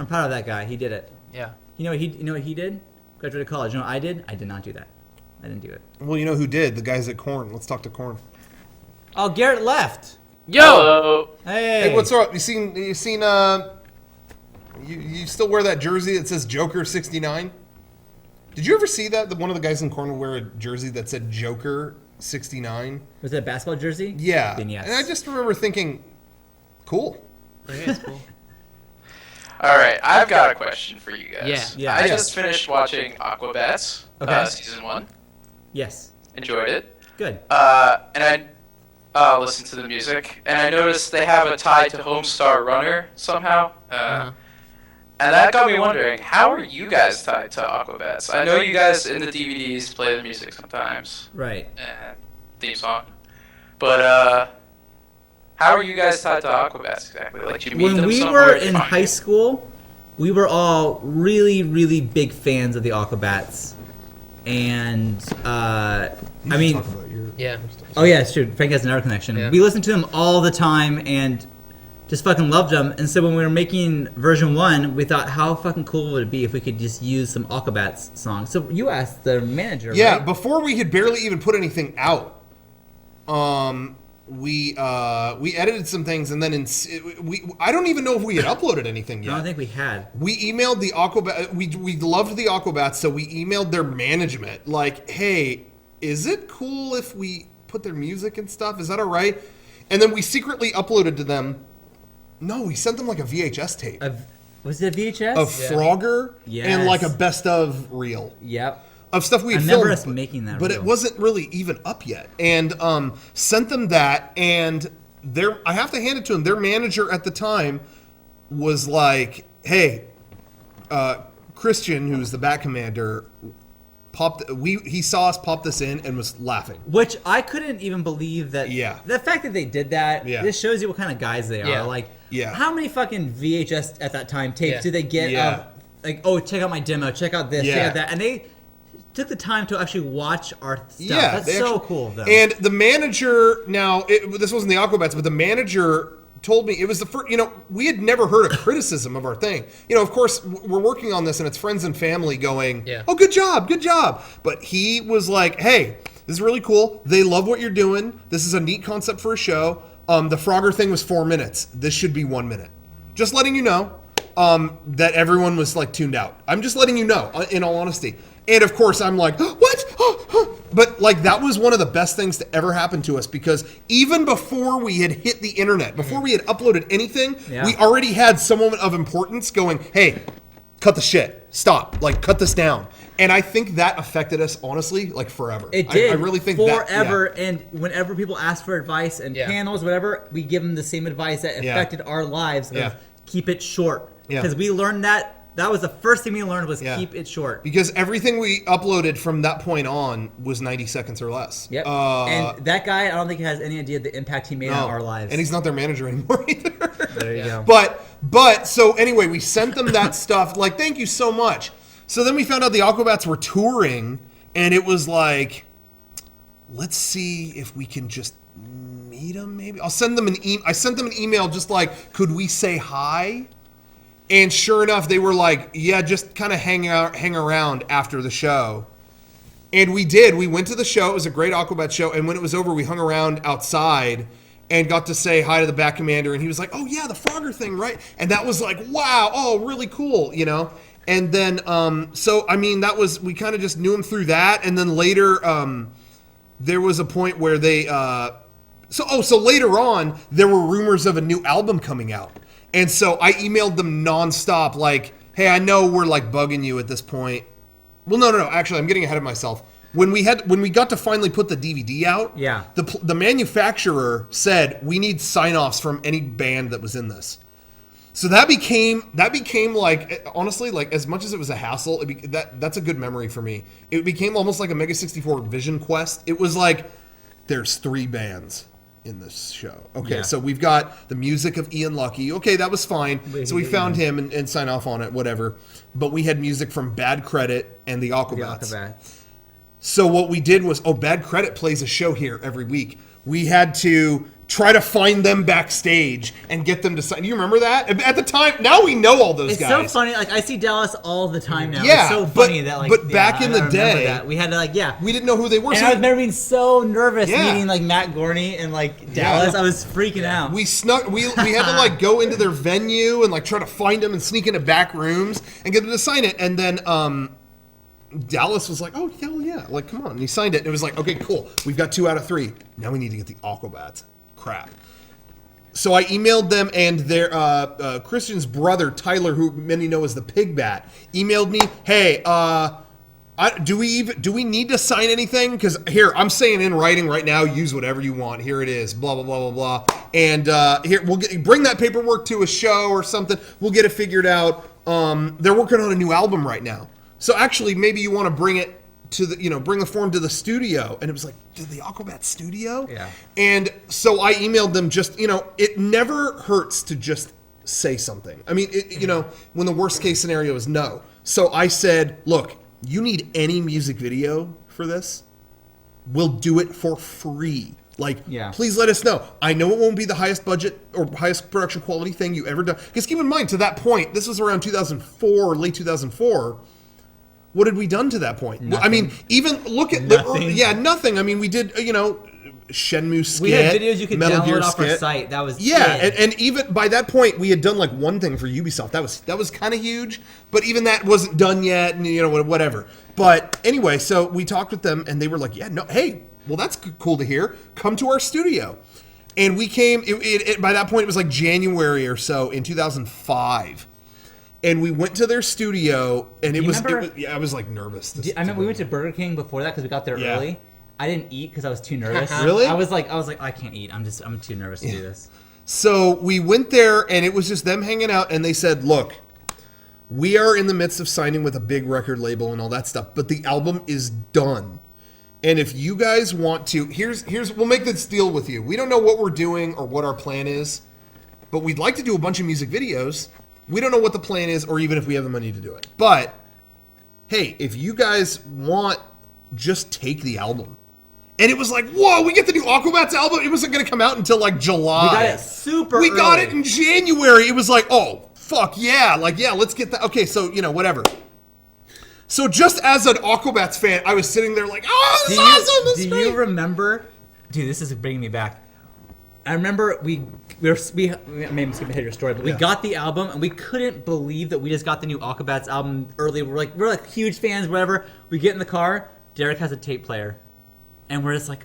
I'm proud of that guy. He did it. Yeah. You know what he did? Graduated college. You know what I did? I did not do that. I didn't do it. Well, you know who did? The guys at Korn. Let's talk to Korn. Oh, Garrett left. Yo! Hey, what's up? You still wear that jersey that says Joker 69? Did you ever see that one of the guys in Korn would wear a jersey that said Joker 69? Was it a basketball jersey? Yeah. Then yes. And I just remember thinking, cool. Okay, it's cool. All right, I've got a question for you guys. Yeah. I just finished watching Aquabats, season 1. Yes. Enjoyed it. Good. And I listened to the music, and I noticed they have a tie to Homestar Runner somehow. And that got me wondering, how are you guys tied to Aquabats? I know you guys in the DVDs play the music sometimes. Right. Theme song. But, how are you guys tied to Aquabats exactly? Like, did you meet When them we somewhere? were in high school, we were all really, really big fans of the Aquabats. And, I mean... Talk about your stuff. Oh, yeah, it's true. Frank has another connection. Yeah. We listened to them all the time and just fucking loved them. And so when we were making version 1, we thought, how fucking cool would it be if we could just use some Aquabats songs? So you asked the manager, Yeah, right? before we had barely even put anything out, we edited some things, and then I don't even know if we had uploaded anything yet. I don't think we had. We emailed the Aquabats. We loved the Aquabats, so we emailed their management like, "Hey, is it cool if we put their music and stuff? Is that all right?" And then we secretly uploaded to them. No, we sent them like a VHS tape Was it a VHS? of Frogger Yes. and like a best of reel. Yep. Of stuff we had I remember filmed, us making that but reel. it wasn't really even up yet. And sent them that, and I have to hand it to them. Their manager at the time was like, "Hey, Christian, who's the Bat Commander, he saw us pop this in and was laughing." Which I couldn't even believe that. Yeah. The fact that they did that. Yeah. This shows you what kind of guys they are. Yeah. Like. Yeah. How many fucking VHS at that time tapes Yeah. did they get? Yeah. Of, like, oh, check out my demo. Check out this. Yeah. Check out that. And they took the time to actually watch our stuff. Yeah, That's they so actually- cool of them. And the manager, now, this wasn't the Aquabats, but the manager told me, it was the first, we had never heard a criticism of our thing. Of course, we're working on this, and it's friends and family going, Yeah. "Oh, good job, good job." But he was like, "Hey, this is really cool. They love what you're doing. This is a neat concept for a show. The Frogger thing was 4 minutes. This should be 1 minute. Just letting you know that everyone was like tuned out. I'm just letting you know, in all honesty." And of course, I'm like, "What?" But like, that was one of the best things to ever happen to us, because even before we had hit the internet, before we had uploaded anything, Yeah. we already had someone of importance going, "Hey, cut the shit. Stop. Like, cut this down." And I think that affected us, honestly, like forever. It did. I really think forever. that. Yeah. And whenever people ask for advice and Yeah. panels, whatever, we give them the same advice that Yeah. affected our lives. Of Yeah. keep it short. Yeah. Because we learned that. That was the first thing we learned was Yeah. keep it short. Because everything we uploaded from that point on was 90 seconds or less. Yep. And that guy, I don't think has any idea the impact he made on our lives. And he's not their manager anymore either. There you go. But so anyway, we sent them that stuff. Like, thank you so much. So then we found out the Aquabats were touring, and it was like, let's see if we can just meet them. Maybe I'll send them I sent them an email just like, could we say hi? And sure enough, they were like, yeah, just kind of hang around after the show. And we did. We went to the show. It was a great Aquabat show. And when it was over, we hung around outside and got to say hi to the Bat Commander. And he was like, "Oh, yeah, the Frogger thing, right?" And that was like, wow, oh, really cool, And then, so, I mean, we kind of just knew him through that. And then later, there was a point where they, so later on, there were rumors of a new album coming out. And so I emailed them nonstop, like, "Hey, I know we're like bugging you at this point." Well, no. Actually, I'm getting ahead of myself. When we got to finally put the DVD out, Yeah. the manufacturer said we need sign-offs from any band that was in this. So that became like, honestly, like, as much as it was a hassle, that's a good memory for me. It became almost like a Mega64 vision quest. It was like, there's 3 bands in this show. Okay, Yeah. so we've got the music of Ian Lucky. Okay, that was fine. So we found him and sign off on it, whatever. But we had music from Bad Credit and the Aquabats. The Aquabats. So what we did was, Bad Credit plays a show here every week. We had to try to find them backstage and get them to sign. You remember that? At the time, now we know all those It's guys. so funny. Like I see Dallas all the time now. Yeah, it's so funny that like. but back in the I remember day, that. We had to we didn't know who they were. And So I remember being so nervous Yeah. meeting like Matt Gorney and like Dallas. I was freaking out. we snuck. We had to like go into their venue and like try to find them and sneak into back rooms and get them to sign it. And then Dallas was like, "Oh hell yeah!" Like, come on. And he signed it. And it was like, "Okay, cool. We've got 2 out of 3. Now we need to get the Aquabats." Crap. So I emailed them, and their Christian's brother Tyler, who many know as the Pig Bat, emailed me, "Hey, do we need to sign anything? Because here I'm saying in writing right now, use whatever you want. Here it is, blah blah blah blah blah. And here bring that paperwork to a show or something. We'll get it figured out. They're working on a new album right now, so actually maybe you want to bring it to the bring the form to the studio." And it was like, to the Aquabats studio? Yeah. And so I emailed them. Just it never hurts to just say something. I mean, when the worst case scenario is no. So I said, look, you need any music video for this? We'll do it for free. Like, please let us know. I know it won't be the highest budget or highest production quality thing you ever done. Because keep in mind, to that point, this was around 2004, late 2004. What had we done to that point? Nothing. I mean, even look at Nothing. nothing. I mean, we did Shenmue skit. We had videos you could Metal download Gear off our skit. site. That was Yeah, and even by that point, we had done like one thing for Ubisoft. That was kind of huge, but even that wasn't done yet, and whatever. But anyway, so we talked with them, and they were like, "Yeah, no, hey, well, that's cool to hear. Come to our studio." And we came. By that point, it was like January or so in 2005. And we went to their studio, and it was I was like nervous. I remember we went to Burger King before that because we got there early. I didn't eat because I was too nervous. Really? I was like, I can't eat. I'm too nervous to do this. So we went there, and it was just them hanging out, and they said, "Look, we are in the midst of signing with a big record label and all that stuff, but the album is done. And if you guys want to, here's we'll make this deal with you. We don't know what we're doing or what our plan is, but we'd like to do a bunch of music videos. We don't know what the plan is or even if we have the money to do it. But hey, if you guys want, just take the album." And it was like, whoa, we get the new Aquabats album. It wasn't going to come out until like July. We got it super We got early. it in January. It was like, oh, fuck yeah. Like, yeah, let's get that. Okay, so, whatever. So just as an Aquabats fan, I was sitting there like, oh, this is awesome. This is Do great. you remember? Dude, this is bringing me back. I remember we maybe skip ahead of your story, but we got the album and we couldn't believe that we just got the new Aquabats album early. We're like huge fans, whatever. We get in the car. Derek has a tape player, and we're just like,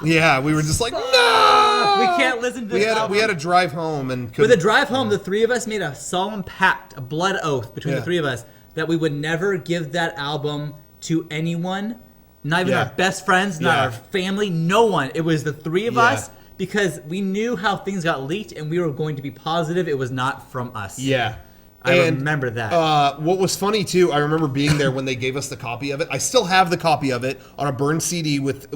Yeah, we were just like, no. we can't listen to this album. We had to drive home and With a drive home, the three of us made a solemn pact, a blood oath between the three of us that we would never give that album to anyone, not even our best friends, not our family, no one. It was the three of us because we knew how things got leaked and we were going to be positive it was not from us. Yeah. I remember that. What was funny too, I remember being there when they gave us the copy of it. I still have the copy of it on a burned CD with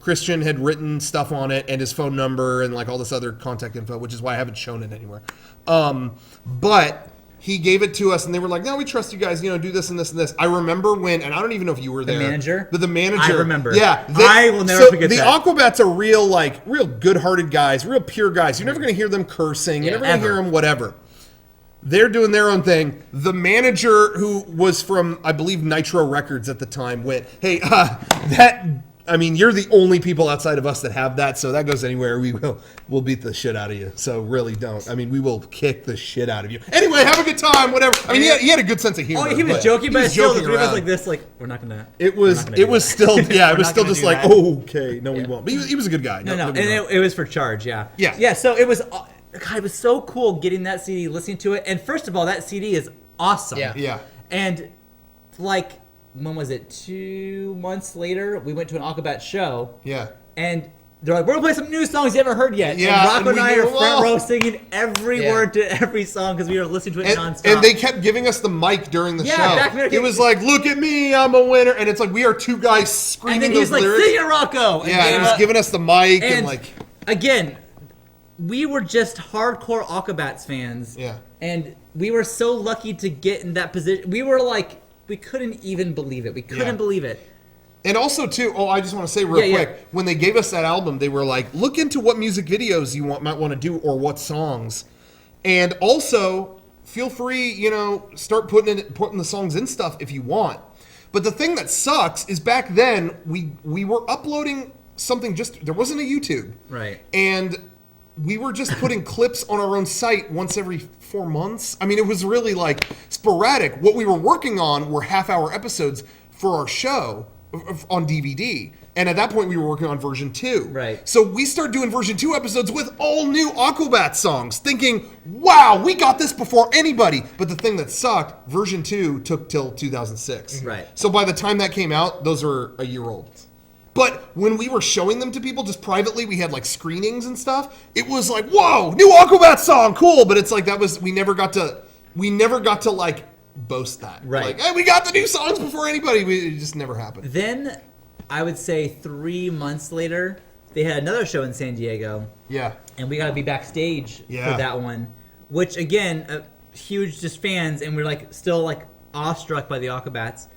Christian had written stuff on it and his phone number and like all this other contact info, which is why I haven't shown it anywhere. But he gave it to us and they were like, "No, we trust you guys, do this and this and this." I remember when, and I don't even know if you were there. Manager? But the manager. I remember. Yeah. I will never forget the that. The Aquabats are real good-hearted guys, real pure guys. You're never going to hear them cursing. You're never going to hear them whatever. They're doing their own thing. The manager, who was from, I believe, Nitro Records at the time, went, "Hey, you're the only people outside of us that have that, so that goes anywhere. We'll beat the shit out of you. So really don't. We will kick the shit out of you. Anyway, have a good time, whatever." He had a a good sense of humor. Oh, he was joking, but still, the three of us around. like this, like, we're not gonna. It was still, it was still just like, "Oh, okay, no, we won't." But he was a good guy. No, and it was for charge, yeah. Yeah. So it was, God, it was so cool getting that CD, listening to it, and first of all, that CD is awesome. Yeah. And like, when was it? 2 months later, we went to an Aquabats show. Yeah. And they're like, "We're gonna play some new songs you haven't heard yet." Yeah, And Rocco and and we I knew are them front all. row singing every word to every song because we were listening to it nonstop. And they kept giving us the mic during the show. back there. It was like, "Look at me, I'm a winner," and it's like we are two guys and screaming then those he's like, lyrics. "Sing it, Rocco!" And Yeah, and he was giving us the mic and like. Again, we were just hardcore Aquabats fans. Yeah. And we were so lucky to get in that position. We were like, we couldn't even believe it. We couldn't believe it. And also, too, I just want to say real quick, when they gave us that album, they were like, look into what music videos you might want to do or what songs. And also, feel free, start putting the songs in stuff if you want. But the thing that sucks is back then, we were uploading something there wasn't a YouTube. Right. And we were just putting clips on our own site once every 4 months. I mean, it was really like sporadic. What we were working on were half-hour episodes for our show on DVD. And at that point, we were working on version 2. Right. So we started doing version 2 episodes with all new Aquabats songs, thinking, wow, we got this before anybody. But the thing that sucked, version 2 took till 2006. Right. So by the time that came out, those were a year old. But when we were showing them to people just privately, we had like screenings and stuff. It was like, whoa, new Aquabats song, cool. But it's like we never got to like boast that. Right. Like, hey, we got the new songs before anybody. It just never happened. Then I would say 3 months later, they had another show in San Diego. Yeah. And we got to be backstage for that one, which again, huge just fans, and we're like still like awestruck by the Aquabats.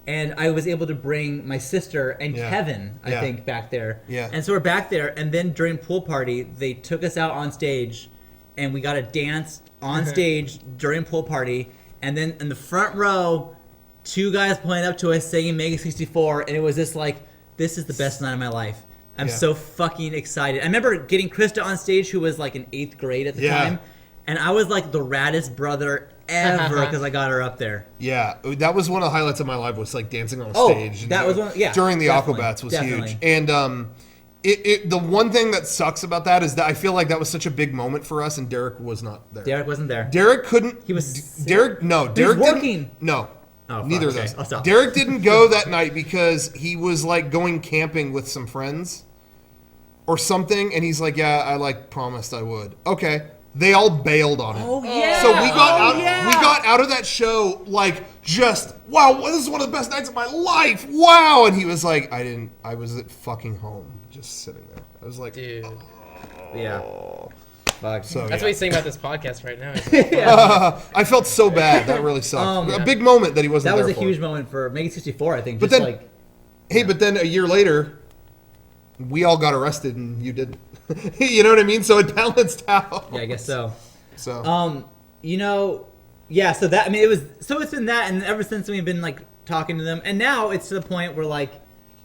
And I was able to bring my sister and Kevin, I think, back there. Yeah. And so we're back there, and then during pool party, they took us out on stage, and we got to dance on stage during pool party. And then in the front row, 2 guys pointed up to us singing Mega64, and it was just like, this is the best night of my life. I'm so fucking excited. I remember getting Krista on stage, who was like in 8th grade at the time, and I was like the raddest brother ever because I got her up there. Yeah, that was one of the highlights of my life, was like dancing on a stage. That was one. Yeah, during the Aquabats was huge. And the one thing that sucks about that is that I feel like that was such a big moment for us, and Derek was not there. Derek wasn't there. Derek couldn't. He was Derek. No, Derek was working. No. Oh, neither fuck, of okay. I'll those. stop. Derek didn't go that night because he was like going camping with some friends or something, and he's like, "Yeah, I like promised I would." Okay. They all bailed on him. Oh yeah. So we got out of that show like just, wow, this is one of the best nights of my life. Wow. And he was like, I was at fucking home just sitting there. I was like, Dude. Yeah. Fuck. So That's what he's saying about this podcast right now. I felt so bad. That really sucked. Yeah. A big moment that he wasn't That there was a for. huge moment for Mega64, I think. But Just then, like, but then a year later, we all got arrested and you didn't. You know what I mean? So it balanced out. yeah, I guess so. So so that, I mean, it's been that, and ever since we've been like talking to them, and now it's to the point where like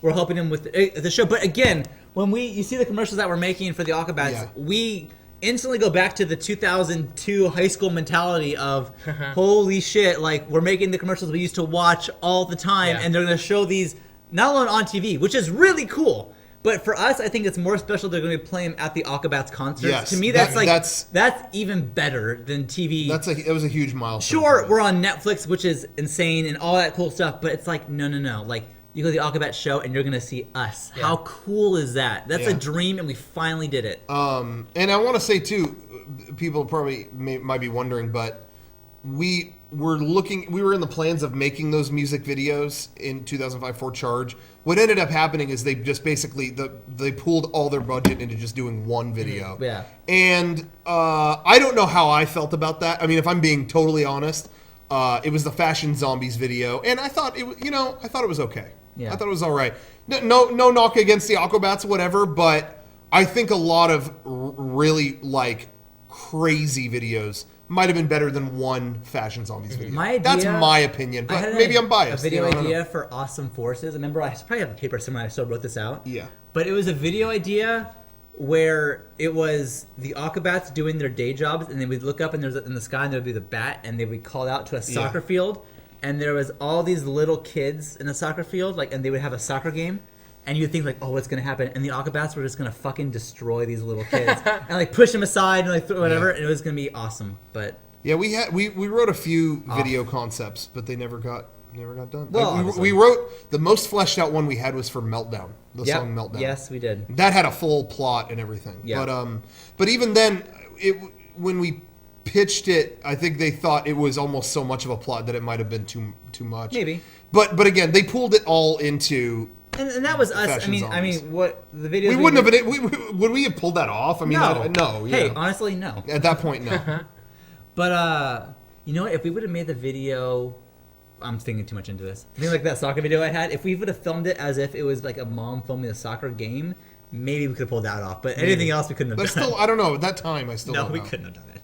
we're helping them with the show. But again, when you see the commercials that we're making for the Aquabats, we instantly go back to the 2002 high school mentality of holy shit, like we're making the commercials we used to watch all the time, and they're going to show these not only on TV, which is really cool. But for us, I think it's more special they're going to play them at the Aquabats concerts. Yes, to me, that's even better than TV. It was a huge milestone. Sure, we're on Netflix, which is insane and all that cool stuff, but it's like, no. Like, you go to the Aquabats show and you're going to see us. Yeah. How cool is that? That's a dream, and we finally did it. And I want to say, too, people probably might be wondering, but we were in the plans of making those music videos in 2005 for Charge. What ended up happening is they just basically they pulled all their budget into just doing one video. Yeah. And I don't know how I felt about that. I mean, if I'm being totally honest, it was the Fashion Zombies video, and I thought it was okay. Yeah. I thought it was all right. No knock against the Aquabats, whatever, but I think a lot of really like crazy videos might have been better than one Fashion Zombies video. That's my opinion, but maybe I'm biased. A video idea for Awesome Forces. I remember I probably have a paper somewhere. I still wrote this out. Yeah. But it was a video idea where it was the Aquabats doing their day jobs, and they would look up and there's in the sky, and there would be the bat, and they would call out to a soccer field, and there was all these little kids in a soccer field, like, and they would have a soccer game. And you would think like, oh, what's gonna happen? And the Aquabats were just gonna fucking destroy these little kids and like push them aside and like whatever. And it was gonna be awesome. But yeah, we wrote a few video concepts, but they never got done. Well, we wrote the most fleshed out one we had was for Meltdown, the song Meltdown. Yes, we did. That had a full plot and everything. Yeah. But even then, when we pitched it, I think they thought it was almost so much of a plot that it might have been too much. Maybe. But again, they pulled it all into. And that was us. I mean, what the video? We wouldn't have been. Would we have pulled that off? I mean, no. Hey, honestly, no. At that point, no. But you know what? If we would have made the video I'm thinking too much into this. I think like that soccer video I had, if we would have filmed it as if it was like a mom filming a soccer game, maybe we could have pulled that off. But anything else we couldn't have done. Still, I don't know. At that time, I still no, don't know. we couldn't have done it.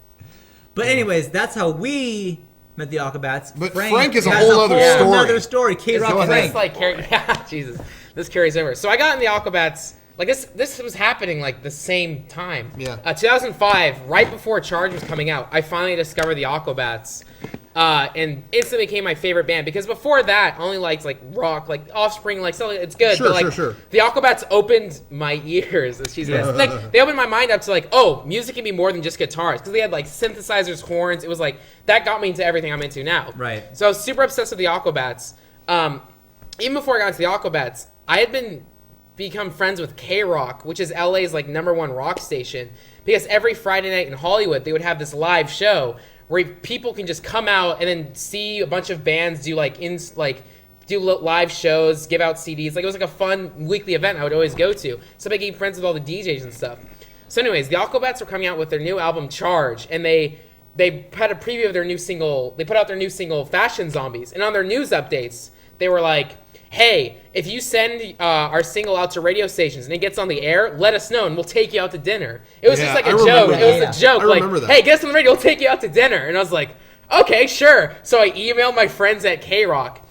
But anyways, that's how we met the Aquabats. But Frank is a has whole other story. Another story. K-Rock Frank. Jesus, this carries over. So I got in the Aquabats. Like this was happening like the same time. Yeah. 2005, right before Charge was coming out, I finally discovered the Aquabats, and instantly became my favorite band. Because before that, I only liked like rock, like Offspring, like so it's good. Sure, but like sure. the Aquabats opened my ears. Like they opened my mind up to like, oh, music can be more than just guitars. Because they had like synthesizers, horns. It was like that got me into everything I'm into now. Right. So I was super obsessed with the Aquabats. Even before I got into the Aquabats, I had become friends with K-Rock, which is LA's like #1 rock station, because every Friday night in Hollywood they would have this live show where people can just come out and then see a bunch of bands do live shows, give out CDs. Like it was like a fun weekly event I would always go to. So I became friends with all the DJs and stuff. So anyways, the Aquabats were coming out with their new album Charge, and they had a preview of their new single. They put out their new single Fashion Zombies, and on their news updates they were like, hey, if you send our single out to radio stations and it gets on the air, let us know and we'll take you out to dinner. It was just like a joke. It was a joke. Like, hey, get us on the radio, we'll take you out to dinner. And I was like, okay, sure. So I emailed my friends at K-Rock.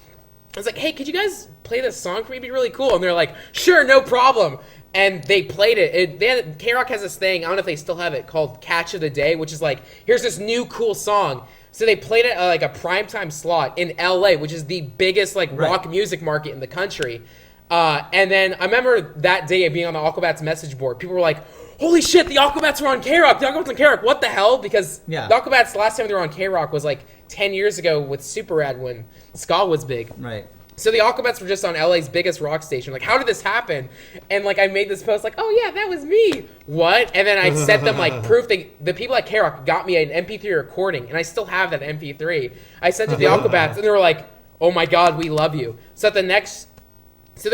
I was like, hey, could you guys play this song for me? It'd be really cool. And they're like, sure, no problem. And they played it. K-Rock has this thing, I don't know if they still have it, called Catch of the Day, which is like, here's this new cool song. So they played it at like a primetime slot in LA, which is the biggest like rock music market in the country. And then I remember that day being on the Aquabats message board. People were like, holy shit, the Aquabats were on K-Rock. The Aquabats on K-Rock. What the hell? Because the Aquabats, last time they were on K-Rock was like 10 years ago with Super Rad when ska was big. Right. So the Aquabats were just on LA's biggest rock station. Like, how did this happen? And like, I made this post like, oh yeah, that was me. What? And then I sent them like proof. The people at K-Rock got me an MP3 recording, and I still have that MP3. I sent it to the Aquabats, and they were like, oh my god, we love you. So they're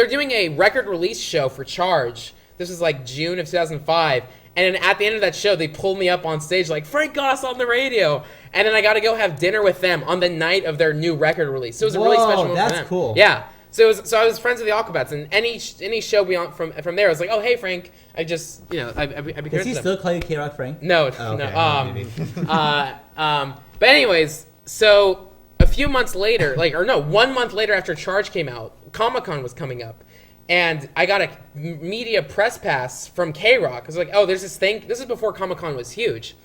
doing a record release show for Charge. This was like June of 2005. And then at the end of that show, they pulled me up on stage like, Frank got us on the radio. And then I got to go have dinner with them on the night of their new record release. So it was a really special moment for them. That's cool. Yeah. So I was friends with the Aquabats, and any show beyond from there, I was like, oh hey Frank, I just I became. Does he still call you K-Rock Frank? No, no. But anyways, so a few months later, 1 month later after Charge came out, Comic-Con was coming up. And I got a media press pass from K-Rock. I was like, oh, there's this thing. This is before Comic-Con was huge.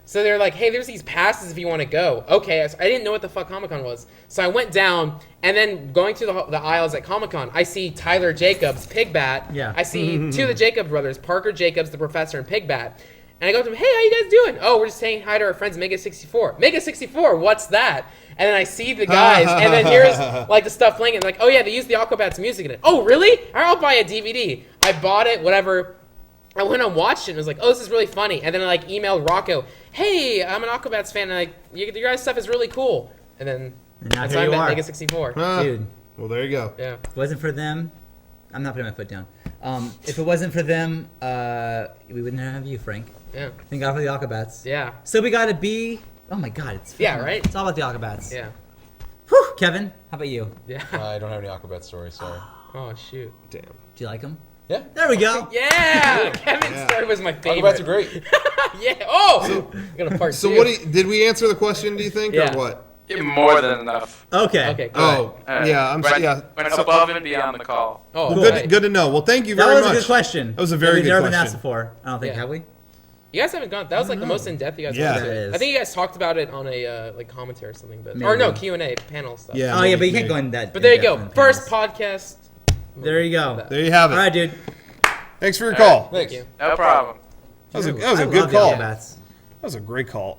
So they're like, hey, there's these passes if you want to go. Okay, so I didn't know what the fuck Comic-Con was. So I went down, and then going through the aisles at Comic-Con, I see Tyler Jacobs, Pigbat. Yeah. I see two of the Jacobs brothers, Parker Jacobs, the professor, and Pigbat. And I go to them, hey, how you guys doing? Oh, we're just saying hi to our friends Mega64. Mega64, what's that? And then I see the guys, and then here's like the stuff playing, and like, oh yeah, they use the Aquabats music in it. Oh really? All right, I'll buy a DVD. I bought it, whatever. I went and watched it and was like, oh, this is really funny. And then I like emailed Rocco, hey, I'm an Aquabats fan, and like, your guys' stuff is really cool. And then that's why I met Mega64. Dude. Well, there you go. Yeah. If it wasn't for them, I'm not putting my foot down. If it wasn't for them, we wouldn't have you, Frank. Yeah. Thank God for the Aquabats. Yeah. So we gotta be. Oh my God, it's right. It's all about the Aquabats. Yeah. Whew, Kevin, how about you? Yeah. I don't have any Aquabat stories, sorry. Oh shoot. Damn. Do you like them? Yeah. There we go. Yeah. Kevin's story was my favorite. Aquabats are great. Yeah. Oh. I got a part So two. did we answer the question? Do you think, Yeah. or what? More than enough. Okay. Okay. Cool. Oh, yeah. Went above and beyond the call. Oh. Well, okay. good to know. Well, thank you That very was much. a good question. That was a very We've good never been question. asked before. I don't think, Yeah. have we? You guys haven't gone. That was like the most in depth you guys. Yeah. went to. It is. I think you guys talked about it on a like commentary or something, but Maybe. or no Q&A panel stuff. Yeah. Oh yeah, maybe, but you can't maybe. go in that. But there you in-depth go. in First panels. podcast. There you go. There you have it. All right, dude. Thanks for your call. Thank you. No problem. That was a I good love the call. Aquabats. That was a great call.